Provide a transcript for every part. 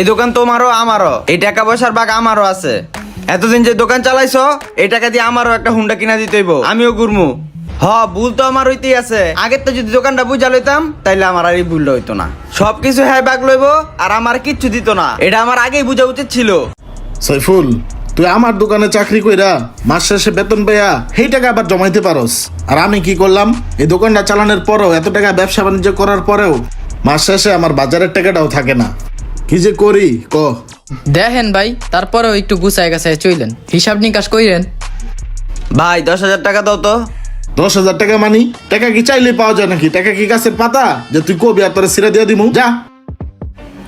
এই দোকান তোমারও আমারও, এই টাকা পয়সার ভাগ আমারও আছে। এতদিন যে দোকান চালাইছো এই টাকা দিয়ে আমারও একটা হুন্ডা কিনা দিতে হইব, আমিও ঘুরমু। ভুল তো আমার হইতেই আছে। আগের তো যদি দোকানটা বুঝা লইতাম তাইলে আমার আর এই ভুলটা হইতো না। সবকিছু হ্যাঁ ভাগ লইব আর আমার কিচ্ছু দিত না, এটা আমার আগেই বুঝা উচিত ছিল। সাইফুল, তুই আমার দোকানে চাকরি কইরা মাস শেষে বেতন পেয়া সেই টাকা আবার জমাইতে পারস। আর আমি কি করলাম, এই দোকানটা চালানোর পরেও, এত টাকা ব্যবসা বাণিজ্য করার পরেও মাস শেষে আমার বাজারের টাকাটাও থাকে না। কি যে করি ক। দেখেন ভাই, তারপরেও একটু গুছায় গাছায় চইলেন, হিসাব নিকাশ কইরেন। ভাই 10,000 টাকা দাও তো। 10,000 টাকা মানি? টাকা কি চাইলে পাওয়া যায় নাকি? টাকা কি গাছের পাতা যে তুই কবি আর তোরে ছিঁড়ে দিয়ে দিমু? যা।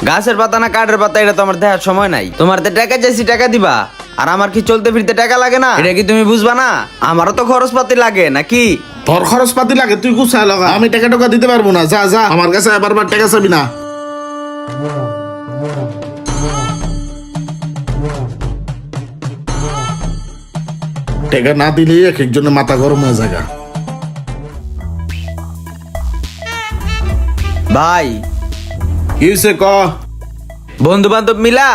গাছের পাতা না কাঠের পাতা এটা তো আমার দেখার সময় নাই। তোমার তো টাকা চাইছি, টাকা দিবা। আর আমার কি চলতে ফিরতে টাকা লাগে না? এটা কি তুমি বুঝবা না? আমারও তো খরচ পাতি লাগে নাকি? তোর খরচ পাতি লাগে, তুই গুছায় লাগা। আমি টাকা টাকা দিতে পারবো না। যা যা, আমার কাছে বারবার টাকা চাবি না। টাকা না দিলে এক একজনের মাথা গরম হয়ে যায়। ভাই কি হয়েছে ক। বন্ধু বান্ধব মিলা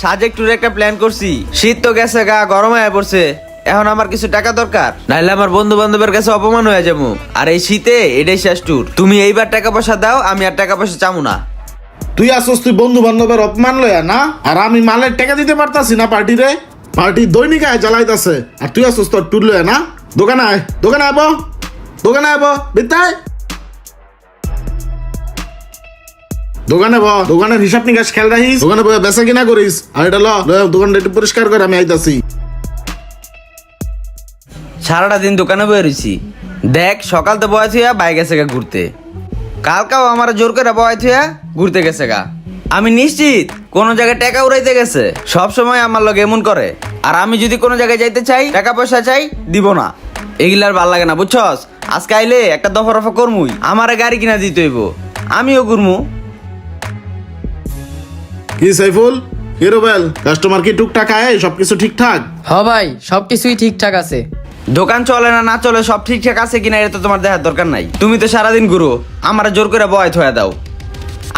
সাজেক ট্যুর একটা প্ল্যান করছি। শীত তো গেছে গা, গরম হয়ে পড়ছে। এখন আমার কিছু টাকা দরকার, নাইলে আমার বন্ধু বান্ধবের কাছে অপমান হয়ে যাবো। আর এই শীতে এটাই শেষ ট্যুর। তুমি এইবার টাকা পয়সা দাও, আমি আর টাকা পয়সা চামু না। তুই আসস তুই বন্ধু বান্ধবের অপমান লয়া না, আর আমি মালের টাকা দিতে পারতাছি না পার্টিরে। পার্টি দৈনিক আয় জ্বালাইতাছে, আর তুই আসস তোর ট্যুর লয়া না। দোকানে আয়, দোকানে আইব, দোকানে আইব বিদ্যায়। দোকানে দোকানের হিসাব নিকাশ খেয়াল রাখিস। দোকানে বেচা কিনা করিস। আর এটা দোকানটা একটু পরিষ্কার করে আমি আইতাছি। সারাটা দিন দোকানে বয়ে রয়েছি। দেখ সকাল তো বয় থুয়া বাই গেছে গা ঘুরতে। কালকাও আমার জোর করে বয় থুয়া ঘুরতে গেছে গা। আমি নিশ্চিত কোন জায়গায় টাকা উড়াইতে গেছে। সব সময় আমার লগে এমন করে। আর আমি যদি কোনো জায়গায় যাইতে চাই, টাকা পয়সা চাই, দিব না। এগুলার ভাল লাগে না, বুঝছস? আজকে আইলে একটা দফা রফা করমুই। আমারে গাড়ি কিনা দিতে হইব, আমিও ঘুরমু। কি সাইফুল, কি রোবেল, কাস্টমার কি টুকটাক আয়? সবকিছু ঠিকঠাক? ভাই, সবকিছুই ঠিকঠাক আছে। দোকান চলে না না চলে, সব ঠিকঠাক আছে কিনা এটা তো তোমার দেখার দরকার নাই। তুমি তো সারাদিন ঘুরো, আমার জোর করে বয় থয়া দাও।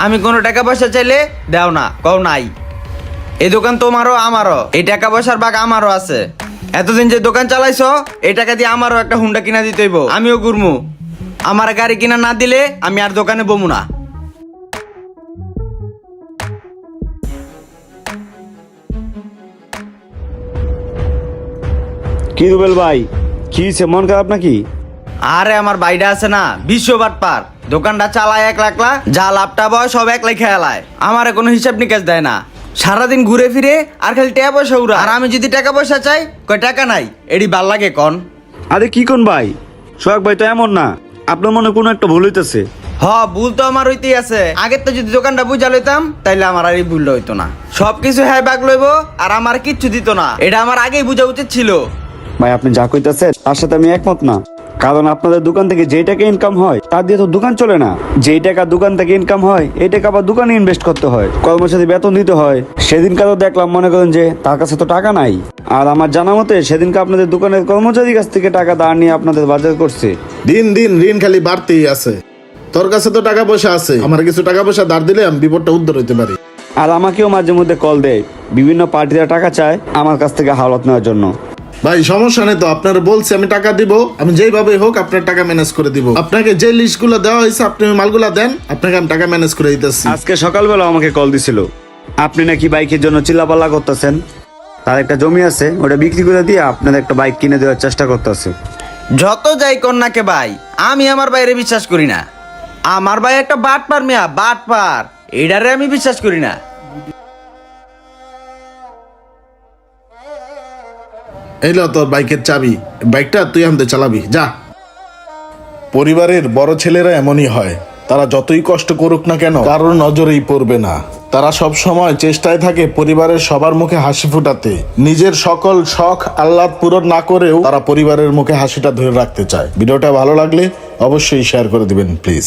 আমি কোনো টাকা পয়সা চাইলে দাও না, কও নাই। এই দোকান তোমারও আমারও, এই টাকা পয়সার ভাগ আমারও আছে। এতদিন যে দোকান চালাইছো এই টাকা দিয়ে আমারও একটা হুন্ডা কিনা দিতে হইব, আমিও ঘুরমু। আমার গাড়ি কিনা না দিলে আমি আর দোকানে বমু না। কি রুবেল ভাই, কি হয়েছে? মন খারাপ নাকি? আরে আমার বাইডা আছে না, বিশ্ববাট পার। দোকানটা চালায় একলা একলা, যা লাভটা বয় সব একলাই খেয়ালায়। আমারে কোনো হিসাব নিকাশ দেয় না। সারাদিন ঘুরে ফিরে আর খালি টাকা পয়সা উড়া। আর আমি যদি টাকা পয়সা চাই, কয় টাকা নাই। এডি ভাল লাগে কন? আরে কি কোন ভাই, সোহাগ ভাই তো এমন না। আপনার মনে কোনো একটা ভুল হইতেছে। ভুল তো আমার হইতেই আছে। আগের তো যদি দোকানটা বুঝা লইতাম তাইলে আমার আর এই ভুলটা হইতো না। সবকিছু হ্যাঁ ভাগ লইব আর আমার কিচ্ছু দিত না, এটা আমার আগেই বুঝা উচিত ছিল। ভাই আপনি যা কইতাছেন তার সাথে আমি একমত না। কারণ আপনাদের দোকান থেকে যেই টাকা ইনকাম হয় তার দিয়ে তো দোকান চলে না। যেই টাকা দোকান থেকে ইনকাম হয় এই টাকা আবার দোকানে ইনভেস্ট করতে হয়, কর্মচারী বেতন দিতে হয়। সেদিনকার তো দেখলাম, মনে করেন যে তার কাছে তো টাকা নাই। আর আমার জানা মতে সেদিনকে আপনাদের দোকানের কর্মচারীর কাছ থেকে টাকা ধার নিয়ে আপনাদের বাজার করছে। দিন দিন ঋণ খালি বাড়তেই আছে। তোর কাছে তো টাকা পয়সা আছে, আমার কিছু টাকা পয়সা ধার দিলে আমি বিপদটা উদ্ধার হইতে পারি। আর আমাকেও মাঝে মধ্যে কল দেয়, বিভিন্ন পার্টিরা টাকা চায় আমার কাছ থেকে হাওলাত নেওয়ার জন্য। ভাই সমস্যা নেই তো, আপনার বলছি আমি টাকা দিব। আমি যেইভাবে হোক আপনার টাকা ম্যানেজ করে দিব। আপনাকে যে লিস্টগুলো দেওয়া হয়েছে আপনি ওই মালগুলো দেন, আপনাকে আমি টাকা ম্যানেজ করে দিতেছি। আজকে সকালবেলা আমাকে কল দিছিল, আপনি নাকি বাইকের জন্য চিল্লাপাল্লা করতেছেন। তার একটা জমি আছে, ওটা বিক্রি করে দিয়ে আপনার একটা বাইক কিনে দেওয়ার চেষ্টা করতেছে। যত যাই কন্যাকে ভাই, আমি আমার বাইরে বিশ্বাস করি না। আমার ভাই একটা বাটপার মিয়া, বাটপার। এটারে আমি বিশ্বাস করি না। এই লো তোর বাইকের চাবি, বাইকটা তুই আমাদের চালাবি, যা। পরিবারের বড় ছেলেরা এমনই হয়, তারা যতই কষ্ট করুক না কেন কারোর নজরেই পড়বে না। তারা সব সময় চেষ্টায় থাকে পরিবারের সবার মুখে হাসি ফুটাতে। নিজের সকল শখ আহ্লাদ পূরণ না করেও তারা পরিবারের মুখে হাসিটা ধরে রাখতে চায়। ভিডিওটা ভালো লাগলে অবশ্যই শেয়ার করে দিবেন প্লিজ।